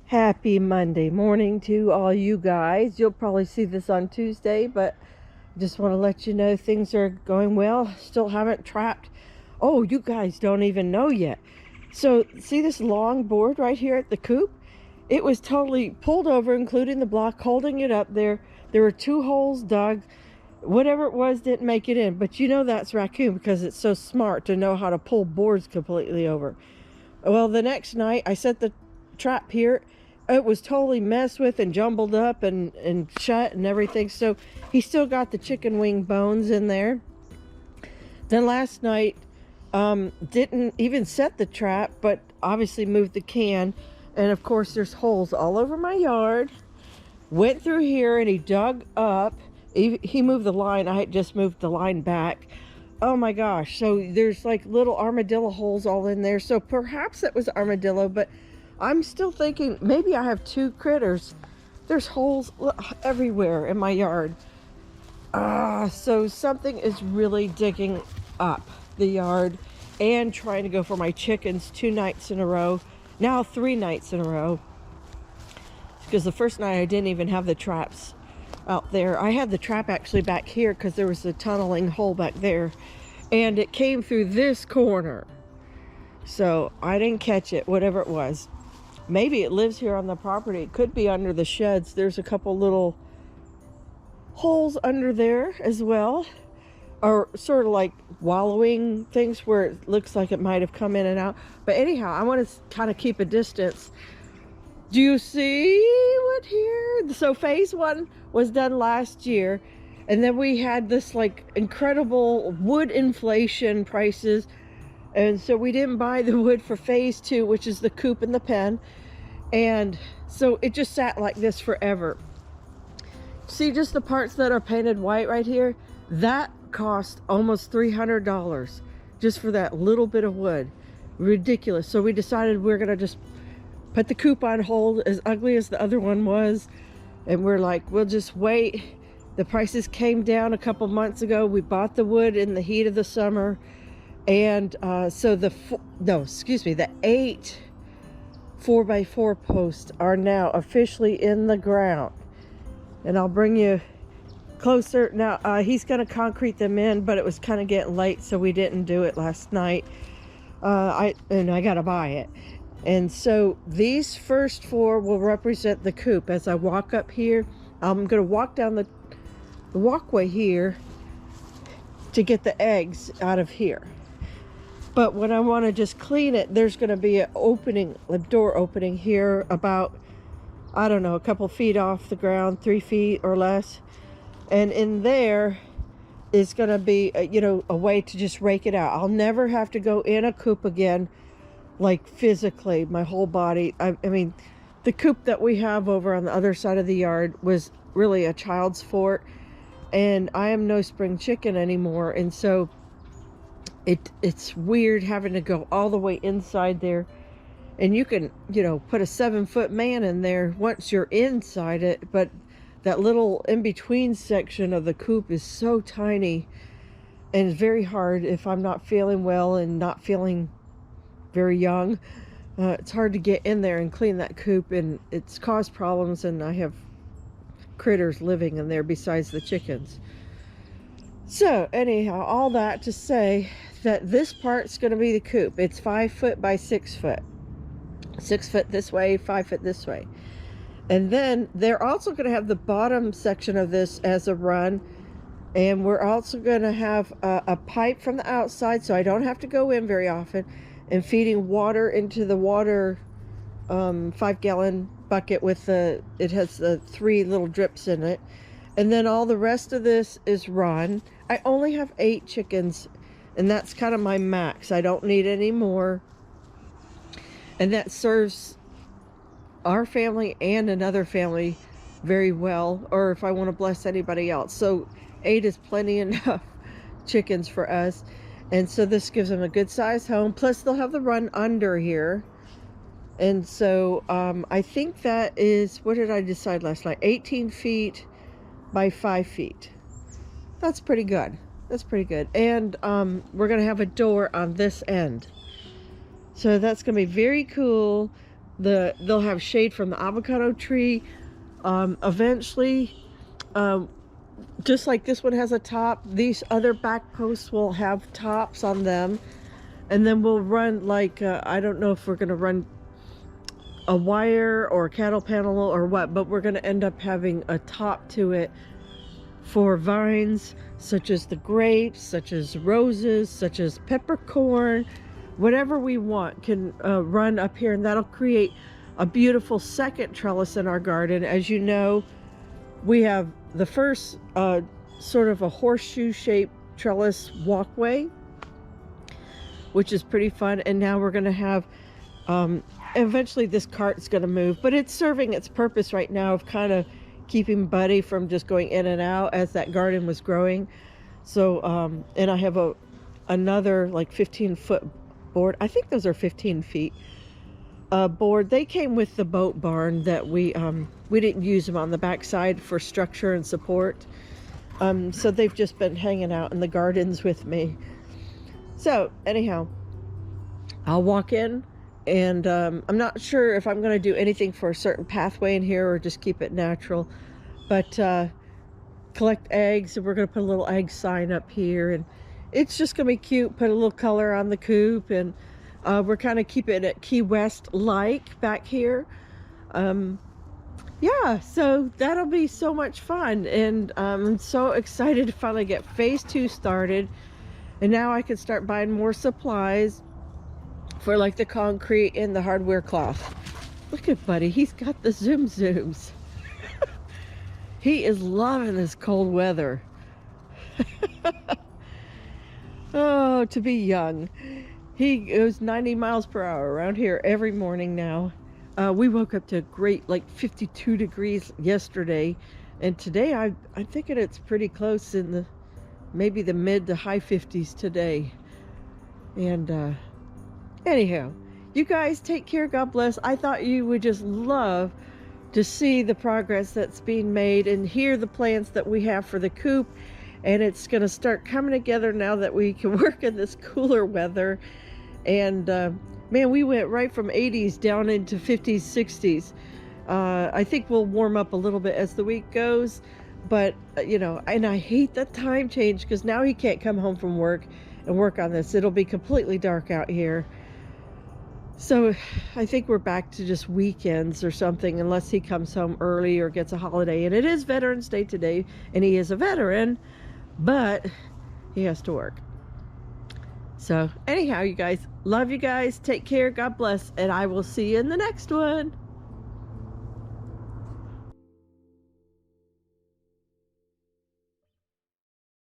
Happy Monday morning to all you guys. You'll probably see this on Tuesday, but just want to let you know things are going well. Still haven't trapped. Oh, you guys don't even know yet. So see this long board right here at the coop? It was totally pulled over, including the block holding it up there. There were 2 holes dug. Whatever it was didn't make it in, but you know that's raccoon because it's so smart to know how to pull boards completely over. Well, the next night I set the trap here. It was totally messed with and jumbled up and shut and everything. So he still got the chicken wing bones in there. Then last night, didn't even set the trap, but obviously moved the can. And of course there's holes all over my yard. Went through here and he dug up. He moved the line. I had just moved the line back. Oh my gosh. So there's like little armadillo holes all in there. So perhaps it was armadillo, but I'm still thinking maybe I have 2 critters. There's holes everywhere in my yard. So something is really digging up the yard and trying to go for my chickens 2 nights in a row. Now 3 nights in a row. Because the first night I didn't even have the traps out there. I had the trap actually back here because there was a tunneling hole back there. And it came through this corner. So I didn't catch it, whatever it was. Maybe it lives here on the property. It could be under the sheds. There's a couple little holes under there as well. Or sort of like wallowing things where it looks like it might have come in and out. But anyhow, I want to kind of keep a distance. Do you see what here? So phase 1 was done last year. And then we had this like incredible wood inflation prices. And so we didn't buy the wood for phase 2, which is the coop and the pen. And so it just sat like this forever. See just the parts that are painted white right here? That cost almost $300 just for that little bit of wood. Ridiculous. So we decided we're going to just put the coop on hold, as ugly as the other one was. And we're like, we'll just wait. The prices came down a couple months ago. We bought the wood in the heat of the summer. And so the 8 4x4 posts are now officially in the ground. And I'll bring you closer. Now, he's going to concrete them in, but it was kind of getting late, so we didn't do it last night. I got to buy it. And so these first 4 will represent the coop. As I walk up here, I'm going to walk down the walkway here to get the eggs out of here. But when I want to just clean it, there's going to be an opening, a door opening here about, I don't know, a couple feet off the ground, 3 feet or less. And in there is going to be, a way to just rake it out. I'll never have to go in a coop again, like physically, my whole body. I mean, the coop that we have over on the other side of the yard was really a child's fort. And I am no spring chicken anymore. And so it's weird having to go all the way inside there. And you can, put a 7-foot man in there once you're inside it. But that little in-between section of the coop is so tiny. And it's very hard if I'm not feeling well and not feeling very young. It's hard to get in there and clean that coop. And it's caused problems. And I have critters living in there besides the chickens. So anyhow, all that to say that this part's going to be the coop. It's 5 foot by 6 foot. 6 foot this way, 5 foot this way. And then they're also going to have the bottom section of this as a run. And we're also going to have a pipe from the outside, so I don't have to go in very often, and feeding water into the water 5-gallon bucket with it has the 3 little drips in it. And then all the rest of this is run. I only have 8 chickens, and that's kind of my max. I don't need any more. And that serves our family and another family very well, or if I want to bless anybody else. So 8 is plenty enough chickens for us. And so this gives them a good sized home. Plus they'll have the run under here. And so I think that is, what did I decide last night? 18 feet by 5 feet. That's pretty good. That's pretty good. And we're going to have a door on this end. So that's going to be very cool. they'll have shade from the avocado tree. Eventually, just like this one has a top, these other back posts will have tops on them. And then we'll run like, I don't know if we're going to run a wire or a cattle panel or what, but we're going to end up having a top to it for vines such as the grapes, such as roses, such as peppercorn, whatever we want can run up here, and that'll create a beautiful second trellis in our garden. As you know, we have the first sort of a horseshoe shaped trellis walkway, which is pretty fun, and now we're going to have eventually this cart is going to move, but it's serving its purpose right now of kind of keeping Buddy from just going in and out as that garden was growing. So and I have another like 15-foot board. I think those are 15 feet board. They came with the boat barn that we didn't use them on the backside for structure and support, so they've just been hanging out in the gardens with me. So anyhow, I'll walk in, and I'm not sure if I'm going to do anything for a certain pathway in here or just keep it natural, but collect eggs, and we're going to put a little egg sign up here, and it's just going to be cute. Put a little color on the coop, and we're kind of keeping it Key West like back here. Yeah, so that'll be so much fun, and I'm so excited to finally get phase 2 started. And now I can start buying more supplies for like the concrete and the hardware cloth. Look at Buddy, he's got the zooms. He is loving this cold weather. Oh, to be young. He goes 90 miles per hour around here every morning now. We woke up to great like 52 degrees yesterday, and today I'm thinking it's pretty close in the maybe the mid to high 50s today. And anyhow, you guys take care. God bless. I thought you would just love to see the progress that's being made and hear the plans that we have for the coop, and it's going to start coming together now that we can work in this cooler weather. And man, we went right from 80s down into 50s, 60s. I think we'll warm up a little bit as the week goes. But, you know, and I hate the time change, because now he can't come home from work and work on this. It'll be completely dark out here. So I think we're back to just weekends or something, unless he comes home early or gets a holiday. And it is Veterans Day today, and he is a veteran, but he has to work. So anyhow, you guys, love you guys. Take care. God bless. And I will see you in the next one.